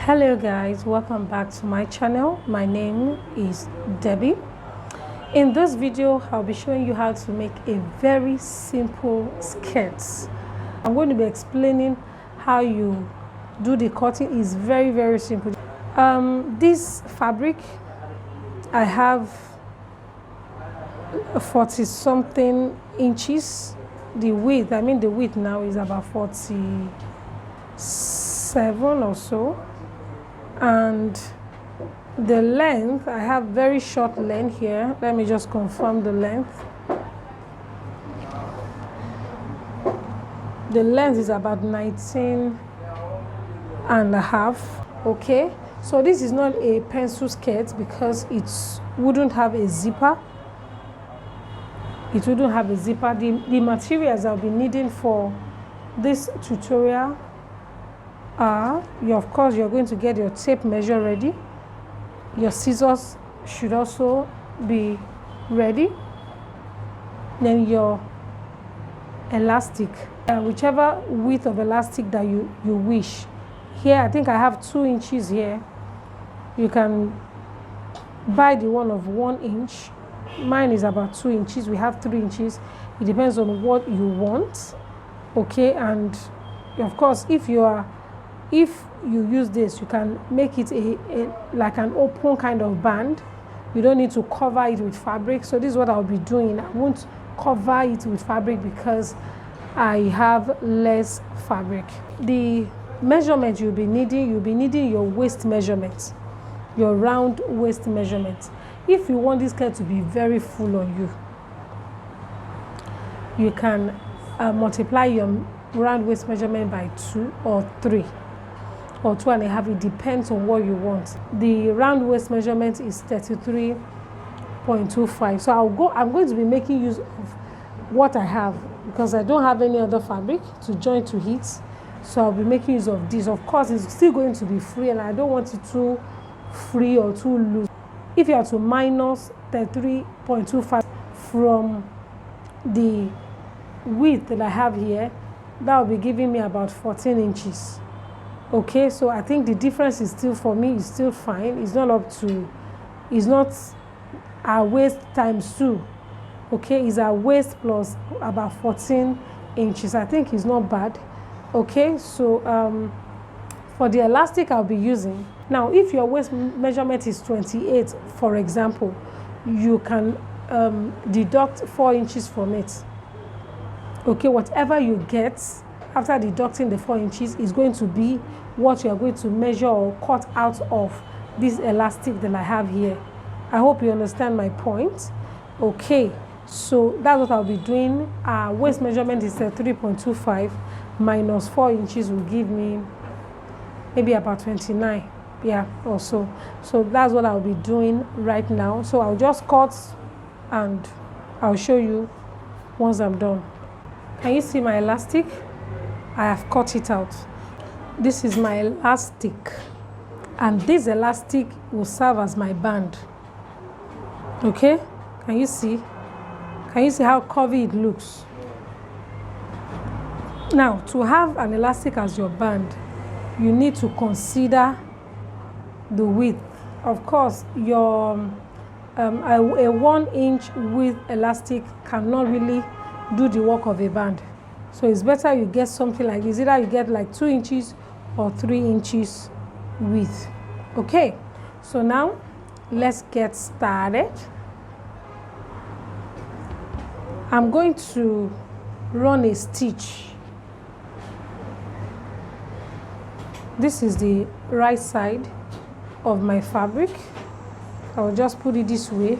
Hello guys, welcome back to my channel. My name is Debbie. In this video I'll be showing you how to make a very simple skirt. I'm going to be explaining how you do the cutting. Is very simple. This fabric I have 40 something inches. The width now is about 47 or so, and the length, I have very short length here. Let me just confirm the length. The length is about 19 and a half. Okay, so this is not a pencil skirt because it wouldn't have a zipper. It wouldn't have a zipper. The materials I'll be needing for this tutorial are, of course, you're going to get your tape measure ready. Your scissors should also be ready. Then your elastic, whichever width of elastic that you wish. Here, I think I have 2 inches here. You can buy the one of 1 inch. Mine is about 2 inches. We have 3 inches. It depends on what you want. Okay, and of course, if you use this, you can make it like an open kind of band. You don't need to cover it with fabric. So this is what I'll be doing. I won't cover it with fabric because I have less fabric. The measurement you'll be needing your waist measurement, your round waist measurement. If you want this skirt to be very full on you, you can multiply your round waist measurement by 2 or 3 or 2.5. It depends on what you want. The round waist measurement is 33.25. So I'm going to be making use of what I have because I don't have any other fabric to join to it. So I'll be making use of this. Of course, it's still going to be free, and I don't want it too free or too loose. If you are to minus 33.25 from the width that I have here, that will be giving me about 14 inches. Okay, so I think the difference is still, for me, is still fine. It's not our waist times 2. Okay, it's our waist plus about 14 inches. I think it's not bad. Okay, so for the elastic I'll be using. Now, if your waist measurement is 28, for example, you can deduct 4 inches from it. Okay, whatever you get after deducting the 4 inches is going to be what you are going to measure or cut out of this elastic that I have here. I hope you understand my point. Okay, so that's what I'll be doing. Waist measurement is 3.25 minus 4 inches will give me maybe about 29, yeah, or so. So that's what I'll be doing right now. So I'll just cut and I'll show you once I'm done. Can you see my elastic? I have cut it out. This is my elastic, and this elastic will serve as my band. Okay, can you see how curvy it looks? Now, to have an elastic as your band, you need to consider the width. Of course, your a 1 inch width elastic cannot really do the work of a band. So it's better you get something like this. Either you get like 2 inches or 3 inches width. Okay, so now let's get started. I'm going to run a stitch. This is the right side of my fabric. I will just put it this way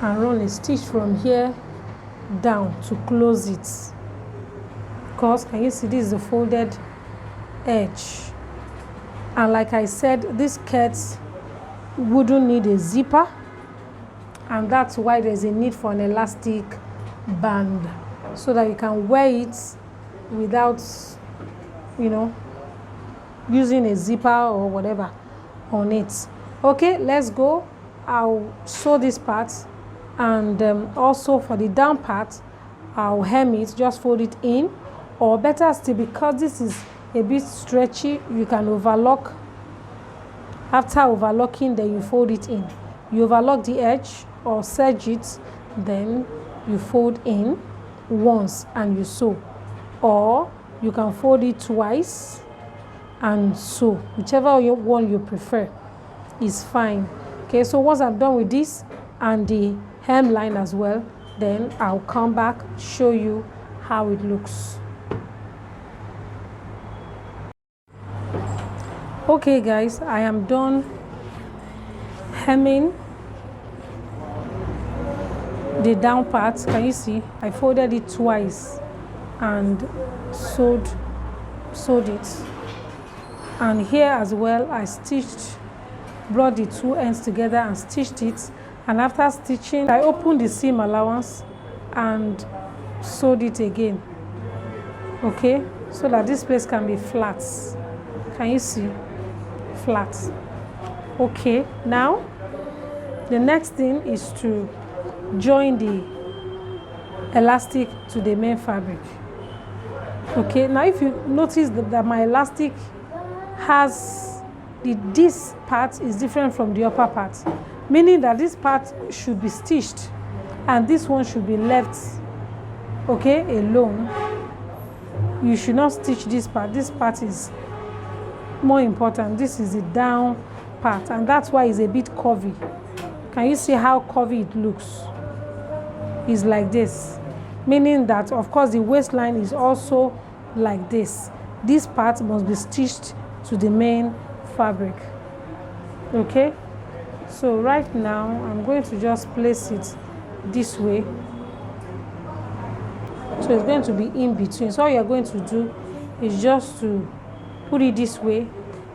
and run a stitch from here down to close it. Because can you see, this is the folded edge, and like I said, this skirt wouldn't need a zipper, and that's why there's a need for an elastic band so that you can wear it without, using a zipper or whatever on it. Okay, let's go. I'll sew this part, and also for the down part I'll hem it, just fold it in or better still, because this is a bit stretchy, you can overlock. After overlocking, then you fold it in. You overlock the edge or serge it, then you fold in once and you sew, or you can fold it twice and sew, whichever one you prefer is fine. Okay, so once I'm done with this and the hemline as well, then I'll come back, show you how it looks. Okay guys, I am done hemming the down part. Can you see? I folded it twice and sewed it. And here as well, I brought the two ends together and stitched it. And after stitching, I opened the seam allowance and sewed it again. Okay, so that this place can be flat. Can you see? Flat. Okay, now the next thing is to join the elastic to the main fabric. Okay, now if you notice that my elastic has this part is different from the upper part, meaning that this part should be stitched and this one should be left, okay, alone. You should not stitch this part. This part is more important. This is the down part, and that's why it's a bit curvy. Can you see how curvy it looks? It's like this, meaning that of course the waistline is also like this. This part must be stitched to the main fabric. Okay, so right now I'm going to just place it this way, so it's going to be in between. So all you're going to do is just to put it this way,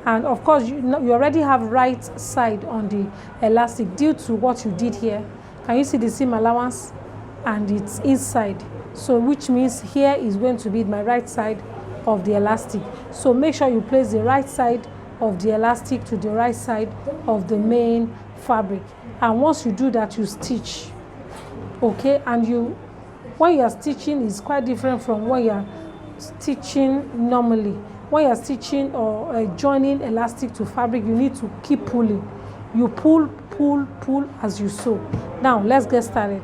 and of course you already have right side on the elastic due to what you did here. Can you see the seam allowance? And it's inside, so which means here is going to be my right side of the elastic. So make sure you place the right side of the elastic to the right side of the main fabric, and once you do that, you stitch. Okay, and when you are stitching is quite different from when you are stitching normally. When you are stitching or joining elastic to fabric, you need to keep pulling. You pull as you sew. Now let's get started.